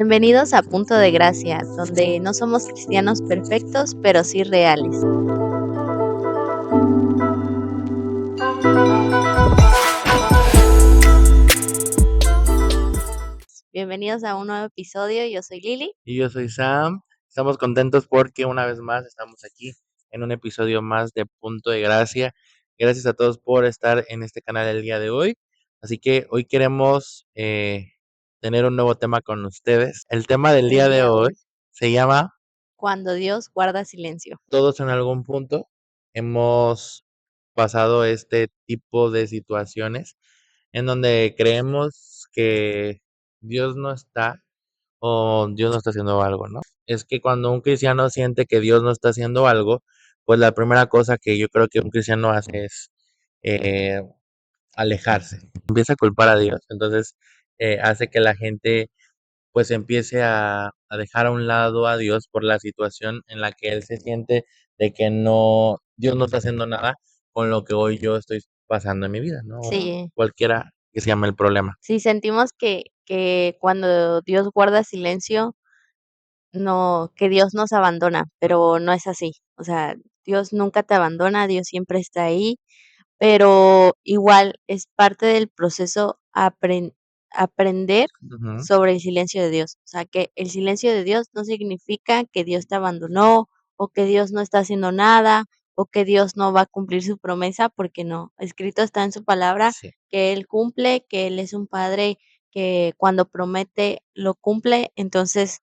Bienvenidos a Punto de Gracia, donde no somos cristianos perfectos, pero sí reales. Bienvenidos a un nuevo episodio, yo soy Lili. Y yo soy Sam. Estamos contentos porque una vez más estamos aquí en un episodio más de Punto de Gracia. Gracias a todos por estar en este canal el día de hoy. Así que hoy queremos tener un nuevo tema con ustedes. El tema del día de hoy se llama Cuando Dios guarda silencio. Todos en algún punto hemos pasado este tipo de situaciones en donde creemos que Dios no está o Dios no está haciendo algo, ¿no? Es que cuando un cristiano siente que Dios no está haciendo algo, pues la primera cosa que yo creo que un cristiano hace es eh, alejarse. Empieza a culpar a Dios. Entonces hace que la gente pues empiece a dejar a un lado a Dios por la situación en la que él se siente de que no, Dios no está haciendo nada con lo que hoy yo estoy pasando en mi vida, ¿no? Sí, Cualquiera que se llame el problema. sí sentimos que cuando Dios guarda silencio, no, que Dios nos abandona, pero no es así. O sea, Dios nunca te abandona, Dios siempre está ahí. Pero igual es parte del proceso aprender Ujú. sobre el silencio de Dios. O sea, que el silencio de Dios no significa que Dios te abandonó, o que Dios no está haciendo nada, o que Dios no va a cumplir su promesa, porque no. Escrito está en su palabra Sí. que Él cumple, que Él es un padre que cuando promete lo cumple. Entonces,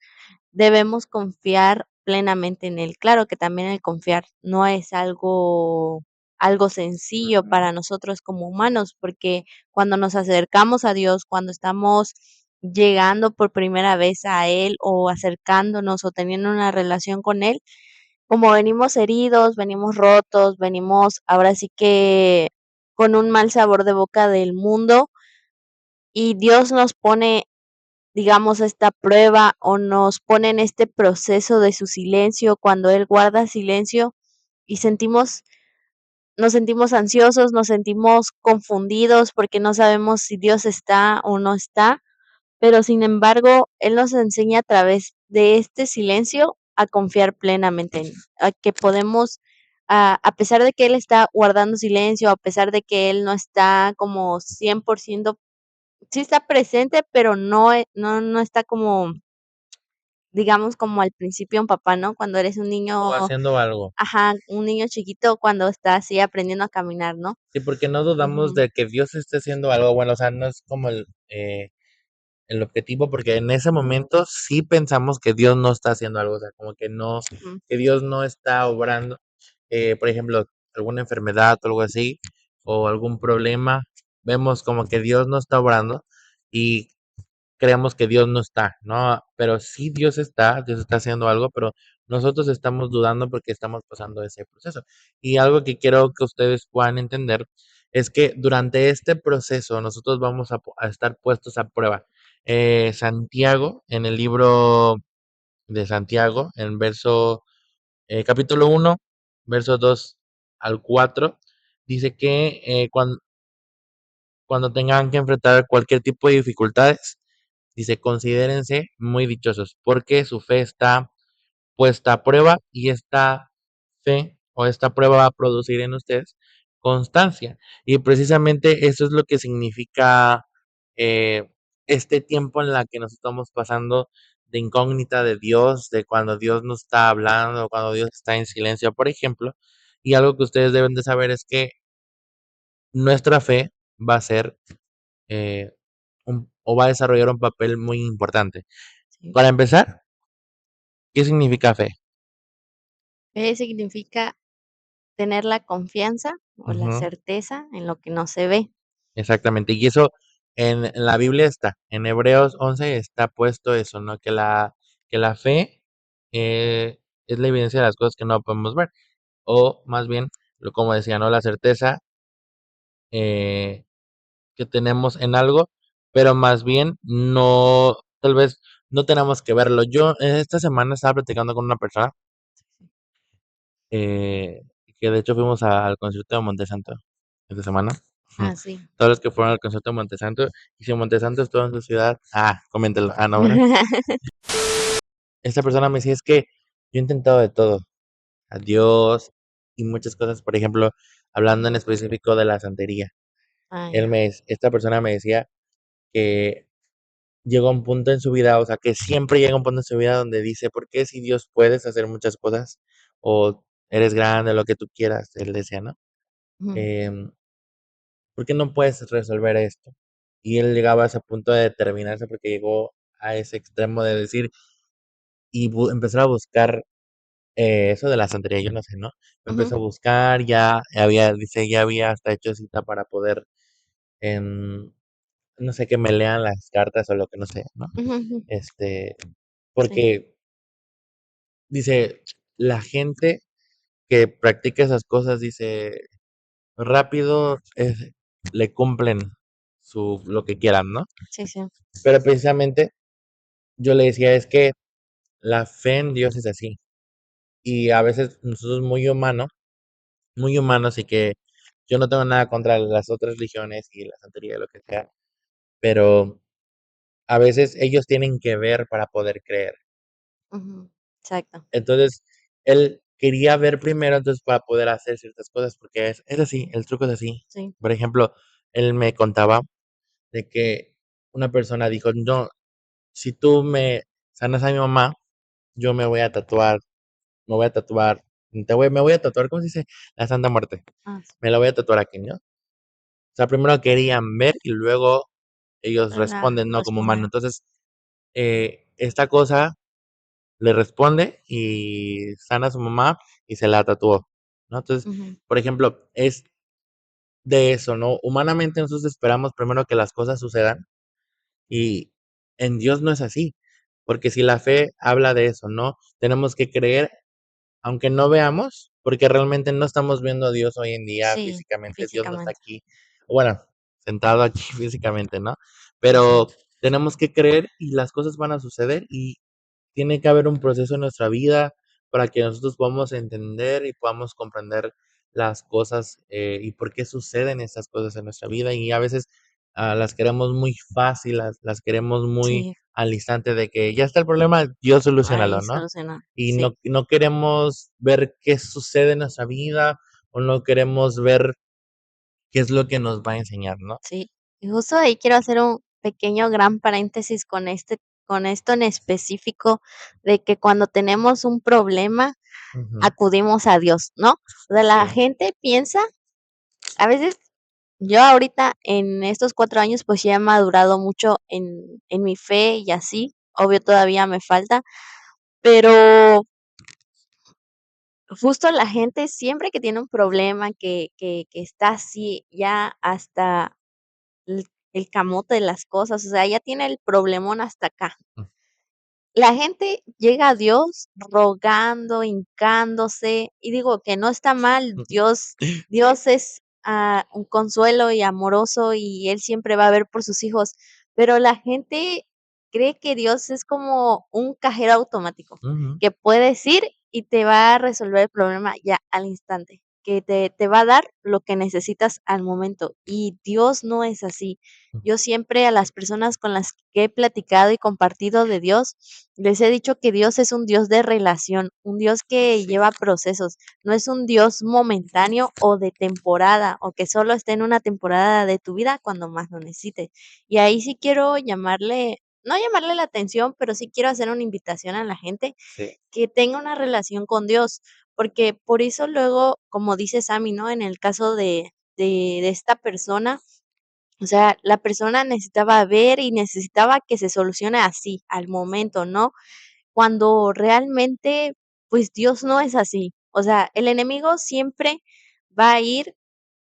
debemos confiar plenamente en él. Claro que también el confiar no es algo sencillo para nosotros como humanos, porque cuando nos acercamos a Dios, cuando estamos llegando por primera vez a Él o acercándonos o teniendo una relación con Él, como venimos heridos, venimos rotos, venimos ahora sí que con un mal sabor de boca del mundo, y Dios nos pone, digamos, esta prueba o nos pone en este proceso de su silencio, cuando Él guarda silencio y nos sentimos ansiosos, nos sentimos confundidos porque no sabemos si Dios está o no está, pero sin embargo, Él nos enseña a través de este silencio a confiar plenamente en Él, a que podemos, a pesar de que Él está guardando silencio, a pesar de que Él no está como 100%, sí está presente, pero no está como, digamos, como al principio un papá, ¿no? Cuando eres un O niño, haciendo algo. ajá, un niño chiquito cuando está así aprendiendo a caminar, ¿no? Sí, porque no dudamos Ujú, de que Dios esté haciendo algo bueno, o sea, no es como el objetivo, porque en ese momento sí pensamos que Dios no está haciendo algo, o sea, como que no, ujú. que Dios no está obrando, por ejemplo, alguna enfermedad o algo así, o algún problema, vemos como que Dios no está obrando y creemos que Dios no está, ¿no? Pero sí Dios está haciendo algo, pero nosotros estamos dudando porque estamos pasando ese proceso. Y algo que quiero que ustedes puedan entender es que durante este proceso nosotros vamos a estar puestos a prueba. Santiago, en el libro de Santiago, en capítulo 1, versos 2 al 4, dice que cuando tengan que enfrentar cualquier tipo de dificultades, dice, considérense muy dichosos porque su fe está puesta a prueba y esta fe o esta prueba va a producir en ustedes constancia. Y precisamente eso es lo que significa eh, este tiempo en la que nos estamos pasando de incógnita de Dios, de cuando Dios nos está hablando, cuando Dios está en silencio, por ejemplo. Y algo que ustedes deben de saber es que nuestra fe va a ser eh, o va a desarrollar un papel muy importante. Sí. Para empezar, ¿qué significa fe? Fe significa tener la confianza o la Ujú, certeza en lo que no se ve. exactamente. Y eso en la Biblia está, en Hebreos 11 está puesto eso, ¿no? Que la fe es la evidencia de las cosas que no podemos ver. O más bien, como decía, ¿no? La certeza eh, que tenemos en algo, pero más bien no, tal vez no tenemos que verlo. Yo esta semana estaba platicando con una persona eh, que de hecho fuimos al concierto de Monte Santo esta semana. Ah, sí. Todos los que fueron al concierto de Montesanto, y si Montesanto estuvo en su ciudad, coméntenlo. No, ¿verdad? Esta persona me decía, es que yo he intentado de todo, a Dios y muchas cosas, por ejemplo, hablando en específico de la santería. Ah, ya. Esta persona me decía que llegó a un punto en su vida, o sea, que siempre llega un punto en su vida donde dice, ¿por qué si Dios puedes hacer muchas cosas o eres grande, lo que tú quieras? Él decía, ¿no? Ujú, Em, ¿Por qué no puedes resolver esto? Y él llegaba a ese punto de determinarse porque llegó a ese extremo de decir y empezar a buscar eso de la santería, yo no sé, ¿no? ujú, Empezó a buscar, ya había, dice, ya había hasta hecho cita para poder, em, no sé, que me lean las cartas o lo que no sé, ¿no? ujú, ujú. Este, Sí, porque dice, la gente que practica esas cosas, dice, rápido le cumplen lo que quieran, ¿no? sí, sí, Pero precisamente yo le decía, es que la fe en Dios es así. Y a veces nosotros muy humanos y que yo no tengo nada contra las otras religiones y la santería y lo que sea, pero a veces ellos tienen que ver para poder creer. ujú, exacto, Entonces, él quería ver primero, entonces, para poder hacer ciertas cosas, porque es así, el truco es así. sí, Por ejemplo, él me contaba de que una persona dijo, no, si tú me sanas a mi mamá, yo me voy a tatuar, me voy a tatuar, ¿cómo se dice? La Santa Muerte. sí, Me la voy a tatuar aquí, ¿no? O sea, primero querían ver y luego ellos la responden, ¿no? Como humano. responden, Entonces, esta cosa le responde y sana a su mamá y se la tatuó, ¿no? Entonces, ujú, por ejemplo, es de eso, ¿no? Humanamente nosotros esperamos primero que las cosas sucedan y en Dios no es así, porque si la fe habla de eso, ¿no? Tenemos que creer aunque no veamos, porque realmente no estamos viendo a Dios hoy en día sí, físicamente, Dios no está físicamente, aquí, bueno, sentado aquí físicamente, ¿no? sí, sí, Pero tenemos que creer y las cosas van a suceder y tiene que haber un proceso en nuestra vida para que nosotros podamos entender y podamos comprender las cosas y por qué suceden estas cosas en nuestra vida y a veces las queremos muy fácil, las queremos muy sí, al instante de que ya está el problema, Dios ahí solucionalo, ¿no? soluciona, Y sí, no queremos ver qué sucede en nuestra vida o no queremos ver qué es lo que nos va a enseñar, ¿no? sí. Y justo ahí quiero hacer un pequeño gran paréntesis con esto en específico, de que cuando tenemos un problema, Ujú, acudimos a Dios, ¿no? O sea, la sí. gente piensa, a veces yo ahorita en estos 4 años, pues, ya he madurado mucho en mi fe y así, obvio todavía me falta, pero justo la gente siempre que tiene un problema, que está así ya hasta el camote de las cosas, o sea, ya tiene el problemón hasta acá. La gente llega a Dios rogando, hincándose, y digo que no está mal, Dios es, un consuelo y amoroso, y Él siempre va a ver por sus hijos, pero la gente cree que Dios es como un cajero automático, Ujú, que puedes ir y te va a resolver el problema ya al instante, que te va a dar lo que necesitas al momento, y Dios no es así. Yo siempre a las personas con las que he platicado y compartido de Dios, les he dicho que Dios es un Dios de relación, un Dios que sí. lleva procesos, no es un Dios momentáneo o de temporada, o que solo esté en una temporada de tu vida cuando más lo necesites. Y ahí sí quiero llamarle, no llamarle la atención, pero sí quiero hacer una invitación a la gente Sí. que tenga una relación con Dios, porque por eso luego, como dice Sammy, ¿no? En el caso de esta persona, o sea, la persona necesitaba ver y necesitaba que se solucione así, al momento, ¿no? Cuando realmente, pues Dios no es así. O sea, el enemigo va a ir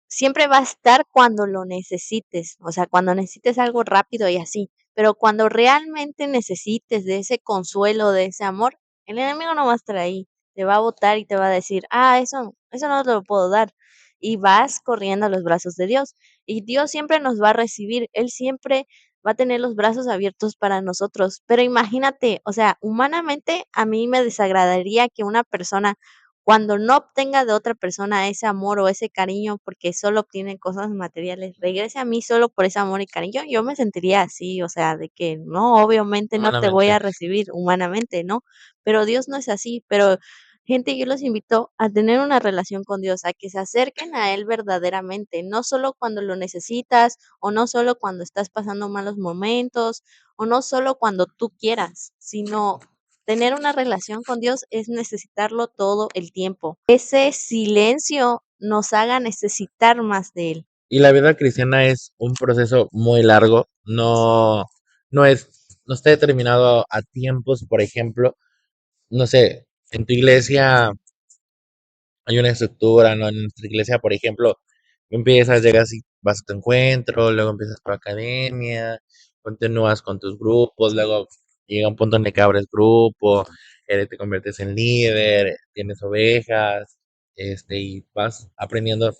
siempre va a estar cuando lo necesites, o sea, cuando necesites algo rápido y así, pero cuando realmente necesites de ese consuelo, de ese amor, el enemigo no va a estar ahí, te va a botar y te va a decir, eso no te lo puedo dar, y vas corriendo a los brazos de Dios, y Dios siempre nos va a recibir, Él siempre va a tener los brazos abiertos para nosotros, pero imagínate, o sea, humanamente a mí me desagradaría que una persona cuando no obtenga de otra persona ese amor o ese cariño, porque solo obtiene cosas materiales, regrese a mí solo por ese amor y cariño, yo me sentiría así, o sea, de que no, obviamente no te voy Humanamente. a recibir humanamente, ¿no? Pero Dios no es así, pero gente, yo los invito a tener una relación con Dios, a que se acerquen a Él verdaderamente, no solo cuando lo necesitas o no solo cuando estás pasando malos momentos o no solo cuando tú quieras, sino tener una relación con Dios es necesitarlo todo el tiempo. Ese silencio nos haga necesitar más de Él. Y la vida cristiana es un proceso muy largo, no es, no está determinado a tiempos, por ejemplo, no sé, en tu iglesia hay una estructura, ¿no? En nuestra iglesia, por ejemplo, empiezas, llegas y vas a tu encuentro, luego empiezas tu academia, continúas con tus grupos, luego llega un punto en el que abres grupo, te conviertes en líder, tienes ovejas, y vas aprendiendo,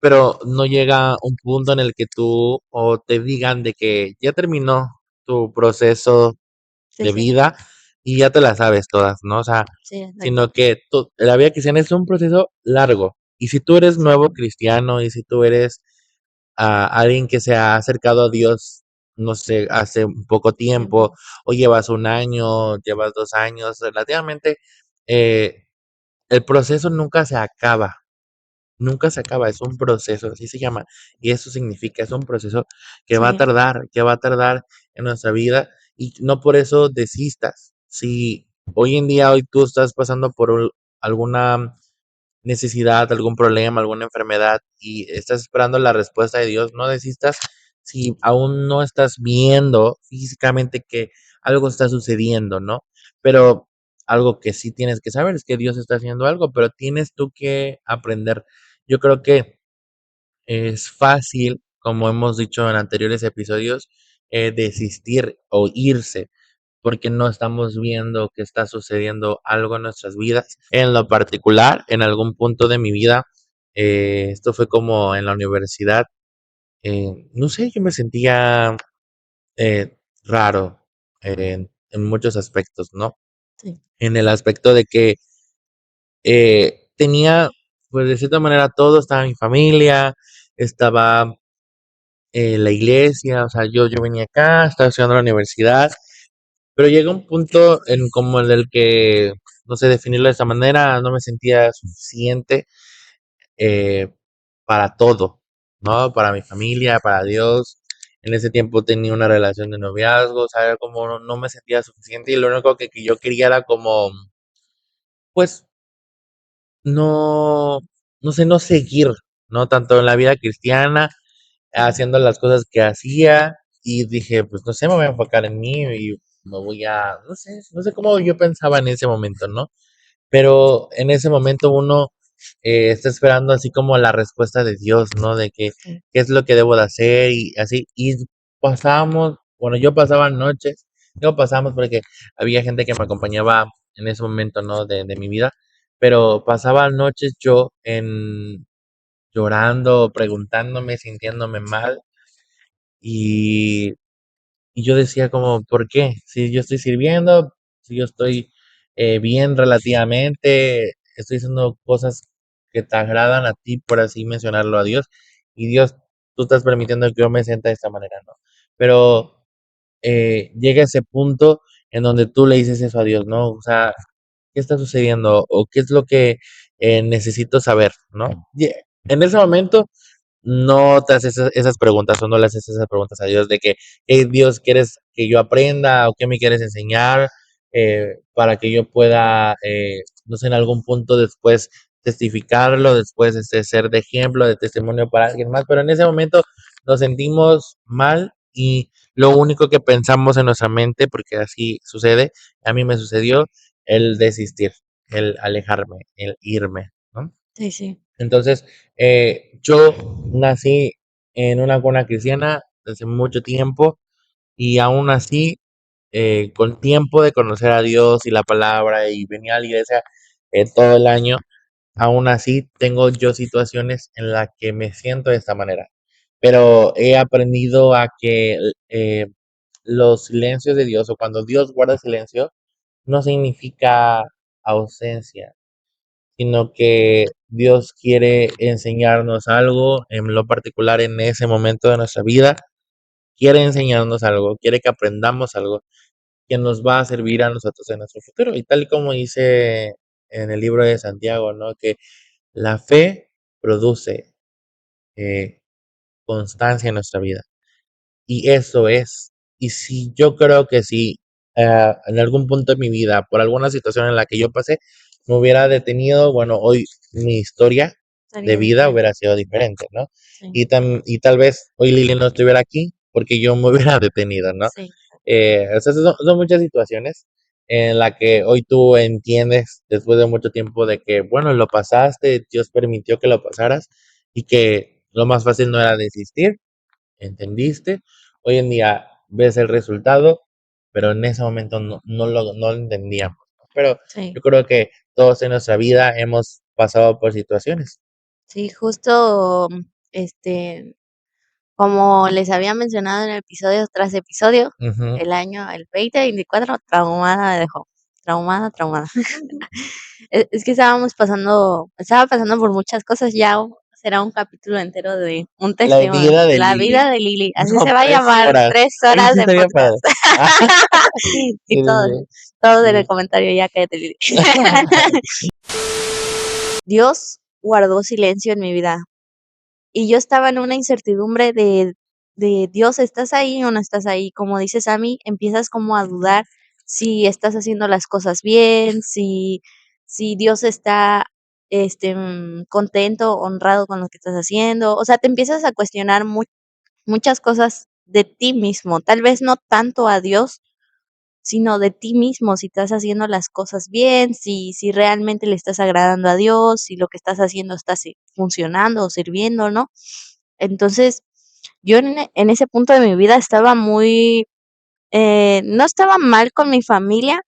pero no llega un punto en el que tú o te digan de que ya terminó tu proceso Sí, de sí, vida y ya te las sabes todas, ¿no? O sea, sí, exacto. sino que la vida cristiana es un proceso largo. Y si tú eres Sí, nuevo cristiano y si tú eres alguien que se ha acercado a Dios, no sé, hace un poco tiempo, ujú, o llevas un año, llevas 2 años, relativamente, eh, el proceso nunca se acaba, es un proceso, así se llama, y eso significa, es un proceso sí, que va a tardar en nuestra vida, y no por eso desistas. Si hoy tú estás pasando por alguna necesidad, algún problema, alguna enfermedad, y estás esperando la respuesta de Dios, no desistas si aún no estás viendo físicamente que algo está sucediendo, ¿no? Pero algo que sí tienes que saber es que Dios está haciendo algo, pero tienes tú que aprender. Yo creo que es fácil, como hemos dicho en anteriores episodios, desistir o irse porque no estamos viendo que está sucediendo algo en nuestras vidas. En lo particular, en algún punto de mi vida, esto fue como en la universidad, no sé, yo me sentía raro en muchos aspectos, ¿no? sí, En el aspecto de que tenía, pues de cierta manera, todo, estaba mi familia, estaba la iglesia, o sea, yo venía acá, estaba estudiando en la universidad, pero llega un punto en como en el que, no sé definirlo de esta manera, no me sentía suficiente eh, para todo, ¿no? Para mi familia, para Dios. En ese tiempo tenía una relación de noviazgo, o sea, como no me sentía suficiente y lo único que yo quería era como, pues, no, no sé, no seguir, ¿no? Tanto en la vida cristiana haciendo las cosas que hacía y dije, pues no sé, me voy a enfocar en mí y me voy a, no sé cómo yo pensaba en ese momento, ¿no? Pero en ese momento uno está esperando así como la respuesta de Dios, ¿no? De que, sí, qué es lo que debo de hacer y así. Y pasábamos, bueno, yo pasaba noches, yo pasábamos porque había gente que me acompañaba en ese momento, ¿no? De mi vida, pero pasaba noches yo en llorando, preguntándome, sintiéndome mal y, y yo decía como, ¿por qué? Si yo estoy sirviendo, si yo estoy bien relativamente, estoy haciendo cosas que te agradan a ti, por así mencionarlo a Dios, y Dios, tú estás permitiendo que yo me sienta de esta manera, ¿no? Pero llega ese punto en donde tú le dices eso a Dios, ¿no? O sea, ¿qué está sucediendo? ¿O qué es lo que necesito saber, ¿no? Y en ese momento no te haces esas preguntas o no le haces esas preguntas a Dios de que, hey, Dios, ¿quieres que yo aprenda o qué me quieres enseñar para que yo pueda, no sé, en algún punto después testificarlo, después ser de ejemplo, de testimonio para alguien más? Pero en ese momento nos sentimos mal y lo único que pensamos en nuestra mente, porque así sucede, a mí me sucedió, el desistir, el alejarme, el irme, ¿no? sí, sí, Entonces, yo nací en una cuna cristiana desde mucho tiempo y aún así, con tiempo de conocer a Dios y la palabra y venía a la iglesia todo el año, aún así tengo yo situaciones en las que me siento de esta manera. Pero he aprendido a que los silencios de Dios o cuando Dios guarda silencio no significa ausencia, sino que Dios quiere enseñarnos algo, en lo particular en ese momento de nuestra vida, quiere enseñarnos algo, quiere que aprendamos algo que nos va a servir a nosotros en nuestro futuro. Y tal y como dice en el libro de Santiago, ¿no? Que la fe produce eh, constancia en nuestra vida. Y eso es. Y si yo creo que si en algún punto de mi vida, por alguna situación en la que yo pasé, me hubiera detenido, bueno, hoy mi historia de Sería vida diferente. hubiera sido diferente, ¿no? Sí, Y tal vez hoy Lili no estuviera aquí porque yo me hubiera detenido, ¿no? sí, O sea, son muchas situaciones en la que hoy tú entiendes después de mucho tiempo de que, bueno, lo pasaste, Dios permitió que lo pasaras y que lo más fácil no era desistir, entendiste. Hoy en día ves el resultado, pero en ese momento no lo entendíamos, ¿no? Pero sí. yo creo que todos en nuestra vida hemos pasado por situaciones. Sí, justo, como les había mencionado en episodio tras episodio, Ujú. el 2024 traumada me dejó, traumada, traumada. Es que estaba pasando por muchas cosas, ya será un capítulo entero de un La testimonio, vida de la vida Lili. de Lili, así No, se va a 3 llamar, horas. 3 Oye, horas sí de estaría podcast. padre. Ah, Y sí, todos, sí, todos en el sí. comentario, ya cállate, Lili. Dios guardó silencio en mi vida. Y yo estaba en una incertidumbre de Dios, ¿estás ahí o no estás ahí? Como dices a mí, empiezas como a dudar si estás haciendo las cosas bien, si Dios está contento, honrado con lo que estás haciendo. O sea, te empiezas a cuestionar muchas cosas de ti mismo, tal vez no tanto a Dios, sino de ti mismo, si estás haciendo las cosas bien, si realmente le estás agradando a Dios, si lo que estás haciendo está funcionando o sirviendo, ¿no? Entonces, yo en ese punto de mi vida estaba no estaba mal con mi familia,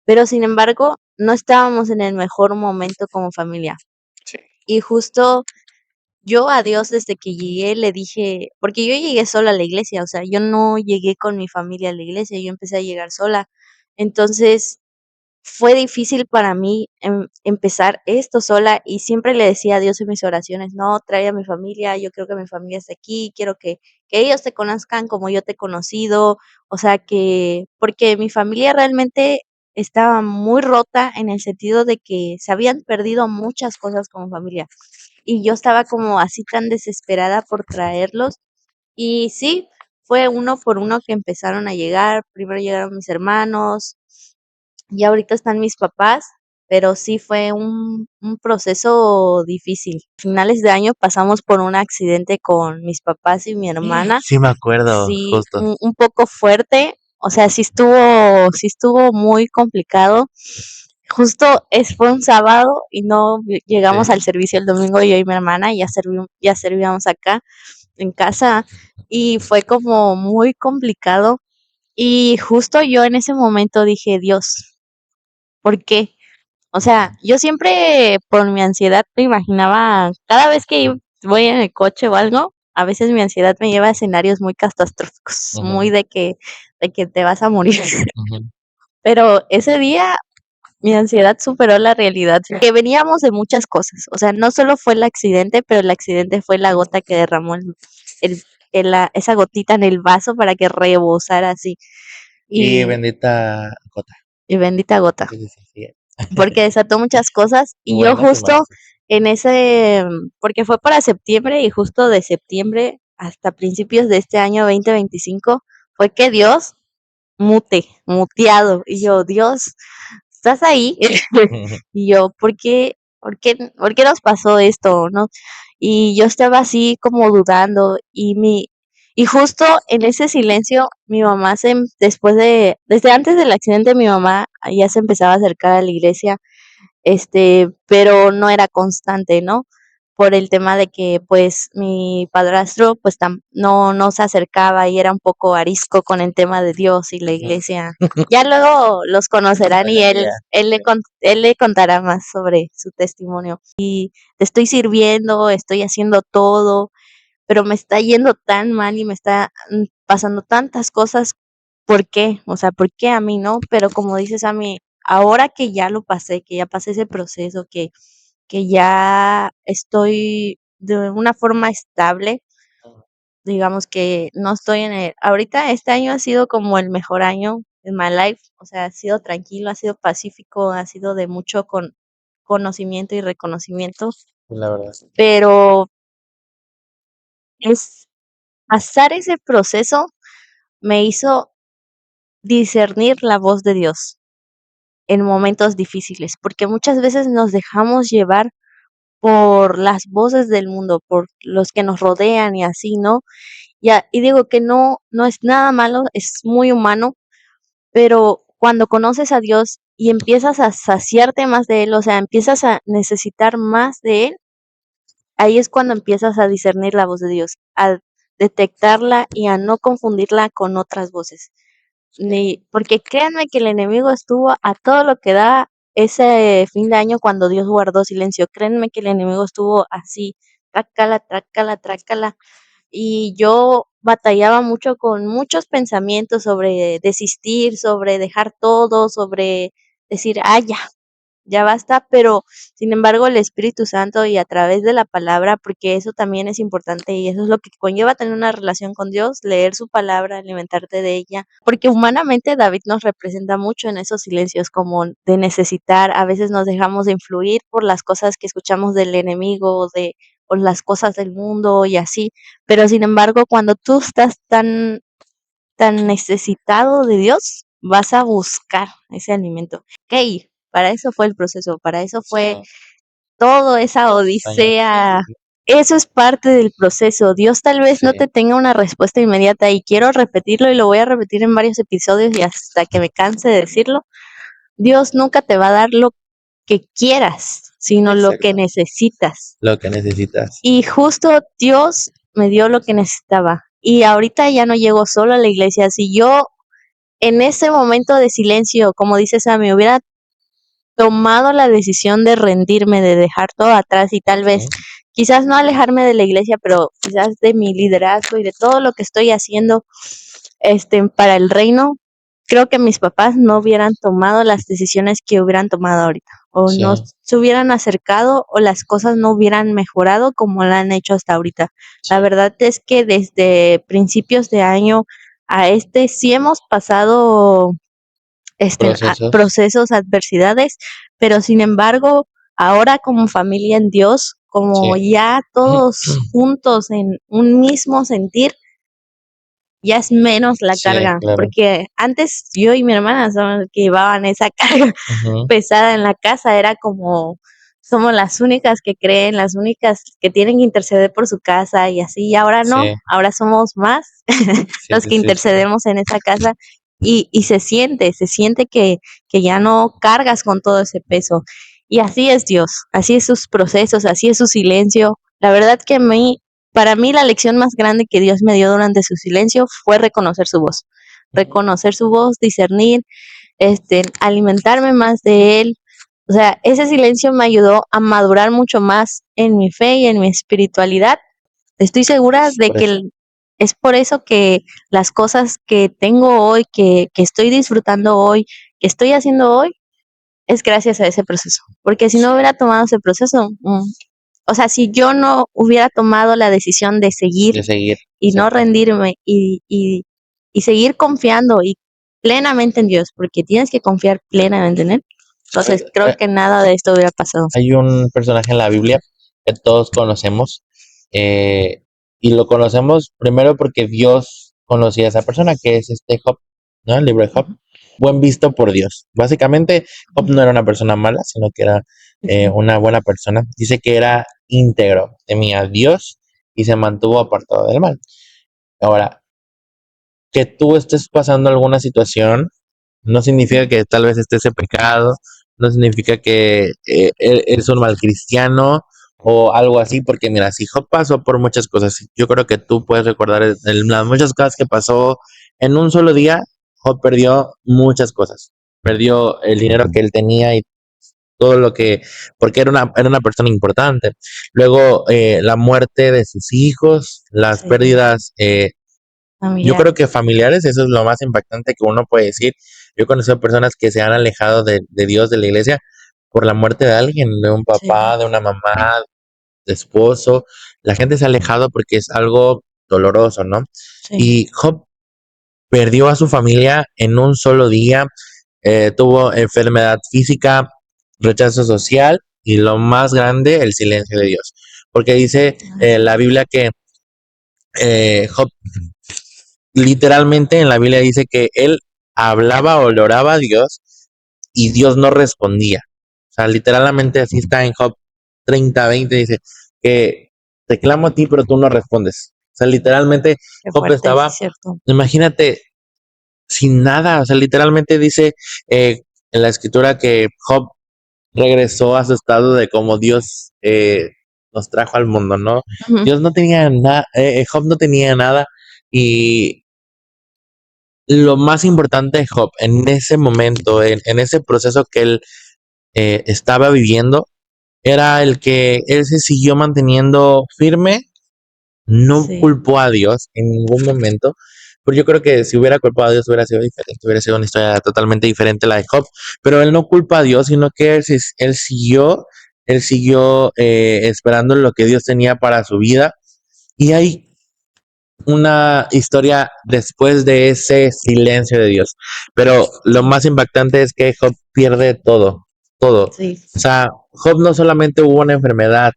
pero sin embargo, no estábamos en el mejor momento como familia. Sí. Y justo yo a Dios desde que llegué le dije, porque yo llegué sola a la iglesia, o sea, yo no llegué con mi familia a la iglesia, yo empecé a llegar sola. Entonces, fue difícil para mí empezar esto sola y siempre le decía a Dios en mis oraciones, no, trae a mi familia, yo quiero que mi familia esté aquí, quiero que ellos te conozcan como yo te he conocido, o sea que, porque mi familia realmente estaba muy rota en el sentido de que se habían perdido muchas cosas como familia y yo estaba como así tan desesperada por traerlos y sí, fue uno por uno que empezaron a llegar, primero llegaron mis hermanos, ya ahorita están mis papás, pero sí fue un proceso difícil. Finales de año pasamos por un accidente con mis papás y mi hermana. Sí me acuerdo, Sí, justo. un poco fuerte, o sea, sí estuvo muy complicado. Justo fue un sábado y no llegamos Sí. al servicio el domingo yo y mi hermana y ya servíamos acá en casa y fue como muy complicado. Y justo yo en ese momento dije, Dios, ¿por qué? O sea, yo siempre por mi ansiedad me imaginaba, cada vez que voy en el coche o algo, a veces mi ansiedad me lleva a escenarios muy catastróficos, muy Ujú, de que te vas a morir. ujú. Pero ese día mi ansiedad superó la realidad, que veníamos de muchas cosas. O sea, no solo fue el accidente, pero el accidente fue la gota que derramó el- esa gotita en el vaso para que rebosara así. Y Y, bendita Jota. y bendita gota. Sí, sí, sí, sí. Porque desató muchas cosas y yo Buenas y justo malas. porque fue para septiembre y justo de septiembre hasta principios de este año 2025 fue que Dios muteado y yo, Dios, ¿estás ahí? Y yo, ¿por qué nos pasó esto, no? Y yo estaba así como dudando y justo en ese silencio mi mamá desde antes del accidente mi mamá ya se empezaba a acercar a la iglesia pero no era constante, ¿no? Por el tema de que, pues, mi padrastro, pues, no se acercaba y era un poco arisco con el tema de Dios y la Ujú. iglesia. Ya luego los conocerán La y él sabía. él le Sí. con él le contará más sobre su testimonio. Y te estoy sirviendo, estoy haciendo todo, pero me está yendo tan mal y me está, pasando tantas cosas, ¿por qué? O sea, ¿por qué a mí, no? Pero como dices a mí, ahora que ya lo pasé, que ya pasé ese proceso, que que ya estoy de una forma estable, digamos que no estoy en el ahorita este año ha sido como el mejor año en my life, o sea, ha sido tranquilo, ha sido pacífico, ha sido de mucho conocimiento y reconocimiento, La verdad. pero es pasar ese proceso me hizo discernir la voz de Dios en momentos difíciles, porque muchas veces nos dejamos llevar por las voces del mundo, por los que nos rodean y así, ¿no? Y digo que no es nada malo, es muy humano, pero cuando conoces a Dios y empiezas a saciarte más de Él, o sea, empiezas a necesitar más de Él, ahí es cuando empiezas a discernir la voz de Dios, a detectarla y a no confundirla con otras voces. Ni, porque créanme que el enemigo estuvo a todo lo que da ese fin de año cuando Dios guardó silencio. Créanme que el enemigo estuvo así, trácala, trácala, trácala. Y yo batallaba mucho con muchos pensamientos sobre desistir, sobre dejar todo, sobre decir, ah, ya basta, pero sin embargo el Espíritu Santo y a través de la palabra, porque eso también es importante y eso es lo que conlleva tener una relación con Dios, leer su palabra, alimentarte de ella, porque humanamente David nos representa mucho en esos silencios como de necesitar, a veces nos dejamos de influir por las cosas que escuchamos del enemigo o las cosas del mundo y así, pero sin embargo cuando tú estás tan necesitado de Dios, vas a buscar ese alimento. Okey, para eso fue el proceso, para eso fue Sí, toda esa años. odisea. Eso es parte del proceso. Dios tal vez no Sí, te tenga una respuesta inmediata, y quiero repetirlo, y lo voy a repetir en varios episodios y hasta que me canse de decirlo. Dios nunca te va a dar lo que quieras, sino lo que exacto. necesitas. Lo que necesitas. Y justo Dios me dio lo que necesitaba. Y ahorita ya no llego solo a la iglesia. Si yo en ese momento de silencio, como dice Sammy, hubiera tomado la decisión de rendirme, de dejar todo atrás y tal vez, Sí, quizás no alejarme de la iglesia, pero quizás de mi liderazgo y de todo lo que estoy haciendo, para el reino, creo que mis papás no hubieran tomado las decisiones que hubieran tomado ahorita, o no sí, se hubieran acercado, o las cosas no hubieran mejorado como la han hecho hasta ahorita. La sí. verdad es que desde principios de año a sí hemos pasado Procesos. procesos, adversidades, pero sin embargo, ahora como familia en Dios, como Sí. ya todos juntos en un mismo sentir, ya es menos la Sí, carga, claro. porque antes yo y mi hermana son los que llevaban esa carga Ujú. pesada en la casa, era como somos las únicas que creen, las únicas que tienen que interceder por su casa y así, y ahora no, Sí, ahora somos más sí, los sí, que sí, sí. intercedemos en esa casa y se siente que ya no cargas con todo ese peso. Y así es Dios, así es sus procesos, así es su silencio. La verdad que para mí la lección más grande que Dios me dio durante su silencio fue Ujú. reconocer su voz, discernir, alimentarme más de él. O sea, ese silencio me ayudó a madurar mucho más en mi fe y en mi espiritualidad. Estoy segura Es de por que eso. es por eso que las cosas que tengo hoy, que estoy disfrutando hoy, que estoy haciendo hoy, es gracias a ese proceso. Porque si no Sí, hubiera tomado ese proceso, o sea, si yo no hubiera tomado la decisión de seguir de seguir, y no exacto. rendirme y seguir confiando y plenamente en Dios, porque tienes que confiar plenamente en Él. Hay Entonces, creo hay que nada de esto hubiera pasado. hay un personaje en la Biblia que todos conocemos, eh, y lo conocemos primero porque Dios conocía a esa persona, que es Job, ¿no? El libro de Job. Ujú, Buen visto por Dios. Básicamente, Job ujú, no era una persona mala, sino que era ujú. una buena persona. Dice que era íntegro, temía a Dios y se mantuvo apartado del mal. Ahora, que tú estés pasando alguna situación no significa que tal vez estés en pecado, no significa que eres un mal cristiano o algo así, porque mira, si Job pasó por muchas cosas, yo creo que tú puedes recordar las muchas cosas que pasó en un solo día. Job perdió muchas cosas, perdió el dinero que él tenía y todo lo que, porque era una persona importante. Luego, la muerte de sus hijos, las Sí, pérdidas, yo familiar. creo que familiares, eso es lo más impactante que uno puede decir. Yo he conocido personas que se han alejado de Dios, de la iglesia, por la muerte de alguien, de un Sí, papá, de una mamá, de esposo. La gente se ha alejado porque es algo doloroso, ¿no? sí. Y Job perdió a su familia en un solo día, tuvo enfermedad física, rechazo social y lo más grande, el silencio de Dios. Porque dice Ay, la Biblia que Job literalmente en la Biblia dice que él hablaba o le oraba a Dios y Dios no respondía. O sea, literalmente así está en Job 30:20, dice que te clamo a ti, pero tú no respondes. O sea, literalmente qué Job fuerte, sí, estaba, cierto. imagínate, sin nada. O sea, literalmente dice en la escritura que Job regresó a su estado de como Dios nos trajo al mundo, ¿no? Ujú, Dios no tenía nada, Job no tenía nada y lo más importante de Job en ese momento, en ese proceso que él estaba viviendo, era el que él se siguió manteniendo firme, no sí, culpó a Dios en ningún momento, pero yo creo que si hubiera culpado a Dios hubiera sido diferente, hubiera sido una historia totalmente diferente la de Job, pero él no culpa a Dios, sino que él siguió esperando lo que Dios tenía para su vida y hay una historia después de ese silencio de Dios. Pero lo sí, más impactante es que Job pierde todo, todo. sí, O sea, Job no solamente hubo una enfermedad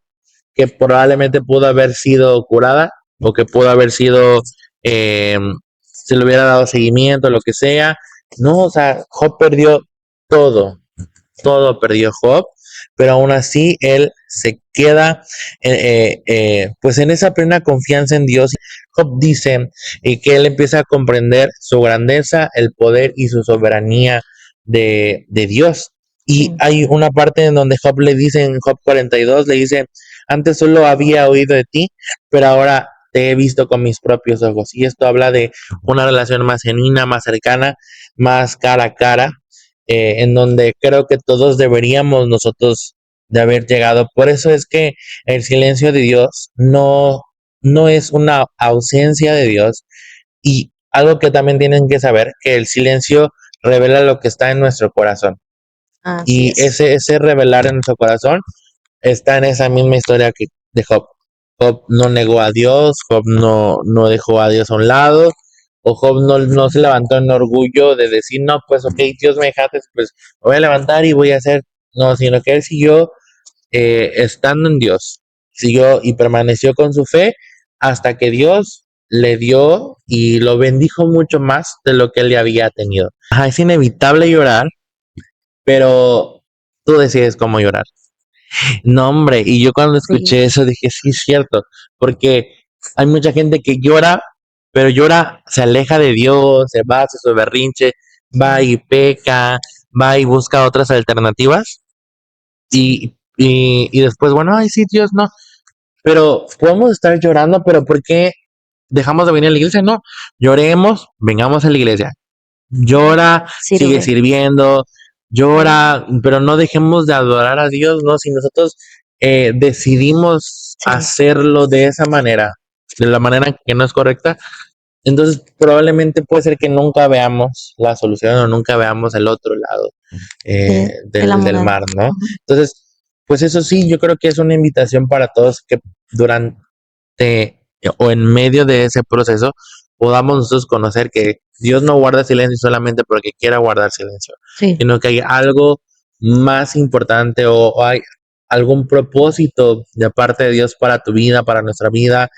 que probablemente pudo haber sido curada o que pudo haber sido, eh, se le hubiera dado seguimiento, lo que sea. No, o sea, Job perdió todo, todo perdió Job, pero aún así él se queda pues en esa plena confianza en Dios. Job dice que él empieza a comprender su grandeza, el poder y su soberanía de Dios. Y sí, hay una parte en donde Job le dice, en Job 42, le dice, antes solo había oído de ti, pero ahora te he visto con mis propios ojos. Y esto habla de una relación más genuina, más cercana, más cara a cara, en donde creo que todos deberíamos nosotros de haber llegado. Por eso es que el silencio de Dios no es una ausencia de Dios. Y algo que también tienen que saber, que el silencio revela lo que está en nuestro corazón. así Y es. ese revelar en nuestro corazón está en esa misma historia que de Job. Job no negó a Dios, Job no dejó a Dios a un lado, o Job no se levantó en orgullo de decir, no, pues ok, Dios me dejaste, pues me voy a levantar y voy a hacer, no, sino que él siguió estando en Dios, siguió y permaneció con su fe hasta que Dios le dio y lo bendijo mucho más de lo que él le había tenido. Ajá, es inevitable llorar, pero tú decides cómo llorar. No, hombre, y yo cuando Sí, escuché eso dije, sí, es cierto, porque hay mucha gente que llora, pero llora, se aleja de Dios, se va, hace su berrinche, va sí, y peca, va y busca otras alternativas, sí, y después, bueno, ay, sí, Dios, no, pero podemos estar llorando, pero ¿por qué dejamos de venir a la iglesia? No, lloremos, vengamos a la iglesia, sí. llora, sigue Sirve. sirviendo, Sí, llora, pero no dejemos de adorar a Dios, ¿no? Si nosotros decidimos sí, hacerlo de esa manera, de la manera que no es correcta, entonces probablemente puede ser que nunca veamos la solución o nunca veamos el otro lado de la del moneda. mar, ¿no? Ujú, Entonces, pues eso sí, yo creo que es una invitación para todos que durante o en medio de ese proceso podamos nosotros conocer que Dios no guarda silencio solamente porque quiera guardar silencio, sí, sino que hay algo más importante o hay algún propósito de parte de Dios para tu vida, para nuestra vida.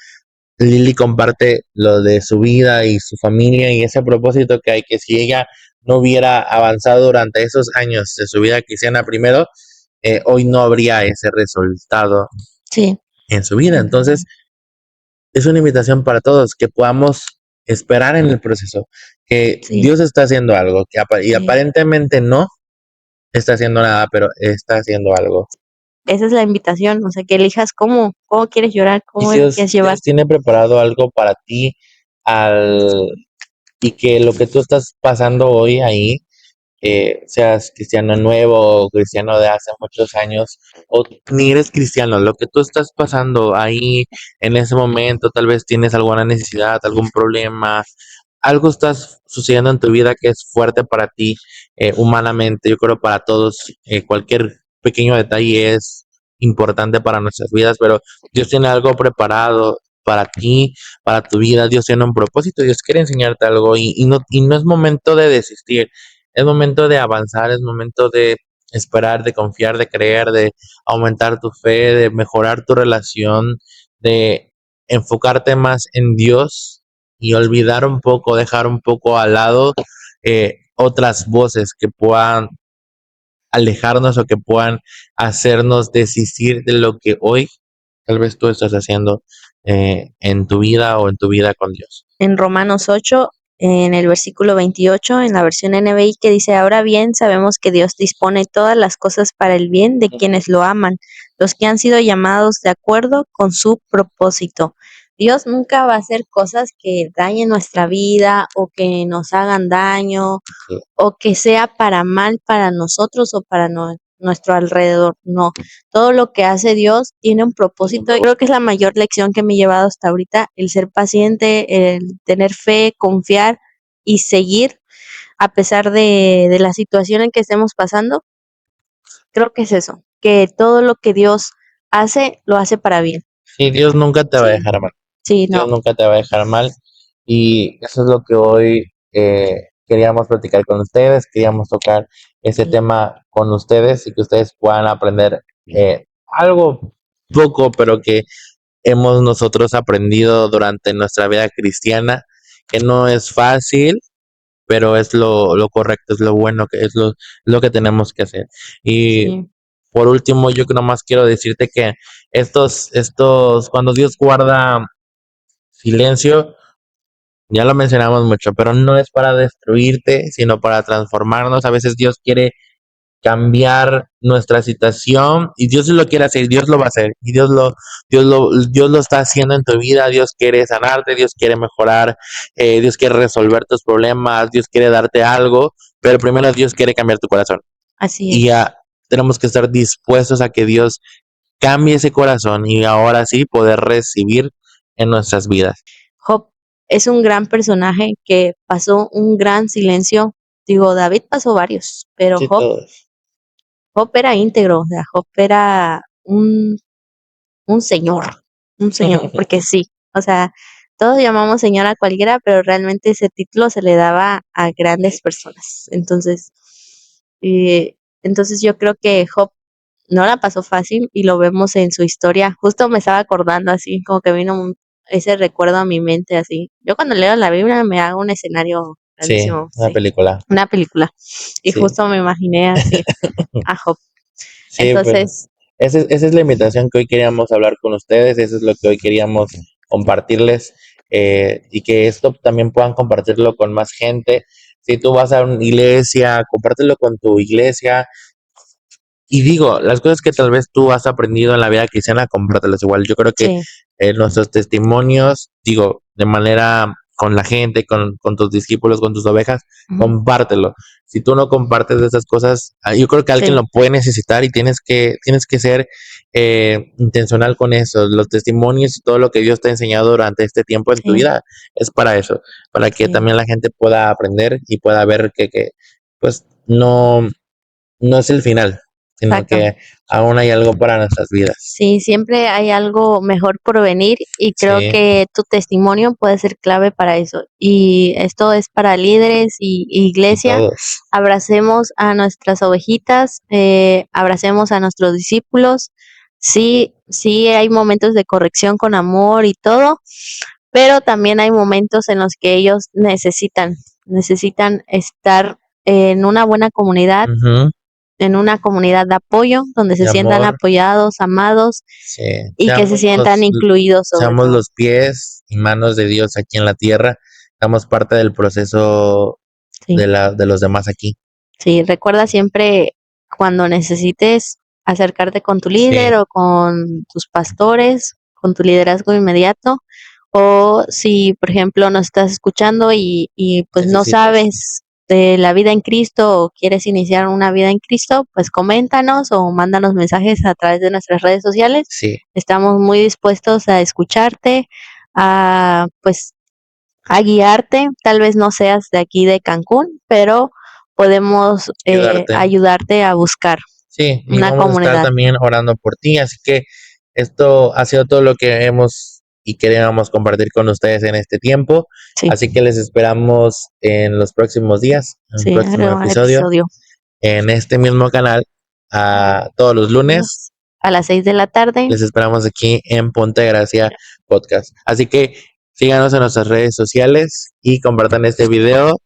Lily comparte lo de su vida y su familia y ese propósito que hay, que si ella no hubiera avanzado durante esos años de su vida cristiana primero, hoy no habría ese resultado sí, en su vida. Entonces, es una invitación para todos, que podamos esperar en el proceso, que sí, Dios está haciendo algo, que y sí. aparentemente no está haciendo nada, pero está haciendo algo. Esa es la invitación, o sea, que elijas cómo quieres llorar, Y cómo quieres llevar. Dios tiene preparado algo para ti al, y que lo que tú estás pasando hoy ahí, seas cristiano nuevo o cristiano de hace muchos años, o ni eres cristiano, lo que tú estás pasando ahí en ese momento, tal vez tienes alguna necesidad, algún problema, algo está sucediendo en tu vida que es fuerte para ti humanamente, yo creo para todos, cualquier pequeño detalle es importante para nuestras vidas, pero Dios tiene algo preparado para ti, para tu vida. Dios tiene un propósito, Dios quiere enseñarte algo y no es momento de desistir, es momento de avanzar, es momento de esperar, de confiar, de creer, de aumentar tu fe, de mejorar tu relación, de enfocarte más en Dios y olvidar un poco, dejar un poco al lado otras voces que puedan alejarnos o que puedan hacernos desistir de lo que hoy tal vez tú estás haciendo en tu vida o en tu vida con Dios. En Romanos 8, en el versículo 28, en la versión NBI, que dice, ahora bien, sabemos que Dios dispone todas las cosas para el bien de quienes lo aman, los que han sido llamados de acuerdo con su propósito. Dios nunca va a hacer cosas que dañen nuestra vida o que nos hagan daño Sí. o que sea para mal para nosotros o para nuestro alrededor. No, todo lo que hace Dios tiene un propósito. Y creo que es la mayor lección que me he llevado hasta ahorita, el ser paciente, el tener fe, confiar y seguir a pesar de la situación en que estemos pasando. Creo que es eso, que todo lo que Dios hace, lo hace para bien. Sí, Dios nunca te va a Sí, dejar mal. sí, Dios no. nunca te va a dejar mal. Y eso es lo que hoy queríamos platicar con ustedes, queríamos tocar ese Sí, tema con ustedes y que ustedes puedan aprender algo poco, pero que hemos nosotros aprendido durante nuestra vida cristiana, que no es fácil, pero es lo correcto, es lo bueno, que es lo que tenemos que hacer. Y sí, por último, yo nomás quiero decirte que cuando Dios guarda silencio, ya lo mencionamos mucho, pero no es para destruirte, sino para transformarnos. A veces Dios quiere cambiar nuestra situación y Dios lo quiere hacer, Dios lo va a hacer y Dios lo está haciendo en tu vida. Dios quiere sanarte, Dios quiere mejorar, Dios quiere resolver tus problemas, Dios quiere darte algo, pero primero Dios quiere cambiar tu corazón así y es. ya tenemos que estar dispuestos a que Dios cambie ese corazón y ahora sí poder recibir en nuestras vidas. Job es un gran personaje que pasó un gran silencio. Digo, David pasó varios, pero Sí, todos. Job era íntegro, o sea, Job era un un señor, porque sí, o sea, todos llamamos señor a cualquiera, pero realmente ese título se le daba a grandes personas. Entonces yo creo que Job no la pasó fácil y lo vemos en su historia. Justo me estaba acordando así, como que vino ese recuerdo a mi mente así. Yo cuando leo la Biblia me hago un escenario Sí, grandísimo, una sí, película. una película. Y Sí, justo me imaginé así a Job. sí, pues Entonces, esa es la invitación que hoy queríamos hablar con ustedes, eso es lo que hoy queríamos compartirles y que esto también puedan compartirlo con más gente. Si tú vas a una iglesia, compártelo con tu iglesia, y digo, las cosas que tal vez tú has aprendido en la vida cristiana, compártelas igual. Yo creo que sí, nuestros testimonios, digo, de manera con la gente, con tus discípulos, con tus ovejas, ujú, compártelo. Si tú no compartes esas cosas, yo creo que alguien sí, lo puede necesitar y tienes que ser intencional con eso. Los testimonios y todo lo que Dios te ha enseñado durante este tiempo en tu sí, vida es para eso, para que sí, también la gente pueda aprender y pueda ver que pues no es el final, sino exacto. que aún hay algo para nuestras vidas. Sí, siempre hay algo mejor por venir y creo Sí, que tu testimonio puede ser clave para eso. Y esto es para líderes y y iglesia. todos. Abracemos a nuestras ovejitas, abracemos a nuestros discípulos. Sí, sí hay momentos de corrección con amor y todo, pero también hay momentos en los que ellos necesitan estar en una buena comunidad, Ujú, en una comunidad de apoyo, donde se de sientan amor, apoyados, amados sí. y que se sientan incluidos sobre Seamos todo. los pies y manos de Dios aquí en la tierra. Damos parte del proceso Sí, de los demás aquí. sí, recuerda siempre cuando necesites acercarte con tu Sí, líder o con tus pastores, con tu liderazgo inmediato, o si, por ejemplo, nos estás escuchando y pues no necesitas. sabes de la vida en Cristo o quieres iniciar una vida en Cristo, pues coméntanos o mándanos mensajes a través de nuestras redes sociales. Sí, Estamos muy dispuestos a escucharte, a pues a guiarte. Tal vez no seas de aquí de Cancún, pero podemos ayudarte. ayudarte a buscar. Sí, y una vamos a estar comunidad. también orando por ti. Así que esto ha sido todo lo que hemos y queríamos compartir con ustedes en este tiempo. Sí, Así que les esperamos en los próximos días, en un sí, próximo agregar episodio, episodio en este mismo canal, a todos los lunes. a las 6 de la tarde. Les esperamos aquí en Ponte Gracia Podcast. Así que síganos en nuestras redes sociales y compartan este video.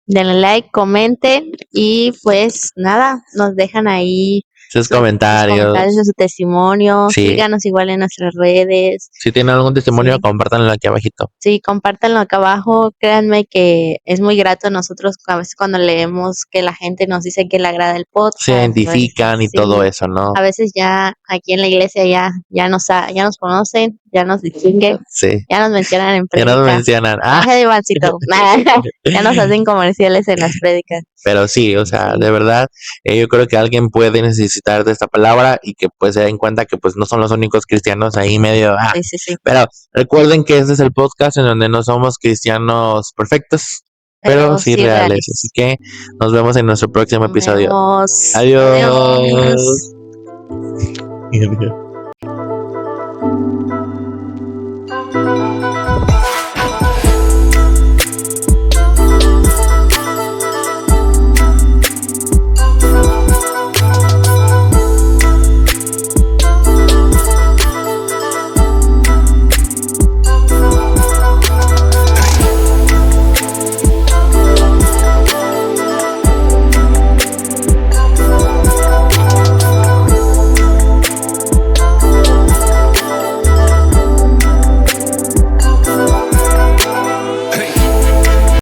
Denle like, comenten y pues nada, nos dejan ahí Sus sus comentarios de comentarios. su testimonio. Sí, Síganos igual en nuestras redes. si tienen algún testimonio, Sí, compártanlo aquí abajito. sí, compártanlo acá abajo. Créanme que es muy grato a nosotros a veces cuando leemos que la gente nos dice que le agrada el Se podcast. A veces identifican y todo sí, eso, ¿no? a veces ya aquí en la iglesia ya nos conocen, ya nos distinguen, Sí, ya nos mencionan en ya nos prédicas. mencionan. Ah, Ay, Ivancito. Ya nos hacen comerciales en las prédicas. pero sí, o sea, Sí, de verdad, yo creo que alguien puede necesitar de esta palabra y que pues se den cuenta que pues no son los únicos cristianos ahí medio. sí, sí, sí. Pero recuerden que este es el podcast en donde no somos cristianos perfectos, pero Pero sí sí reales. Así reales. que nos vemos en nuestro próximo Nos episodio. vemos. Adiós. Adiós.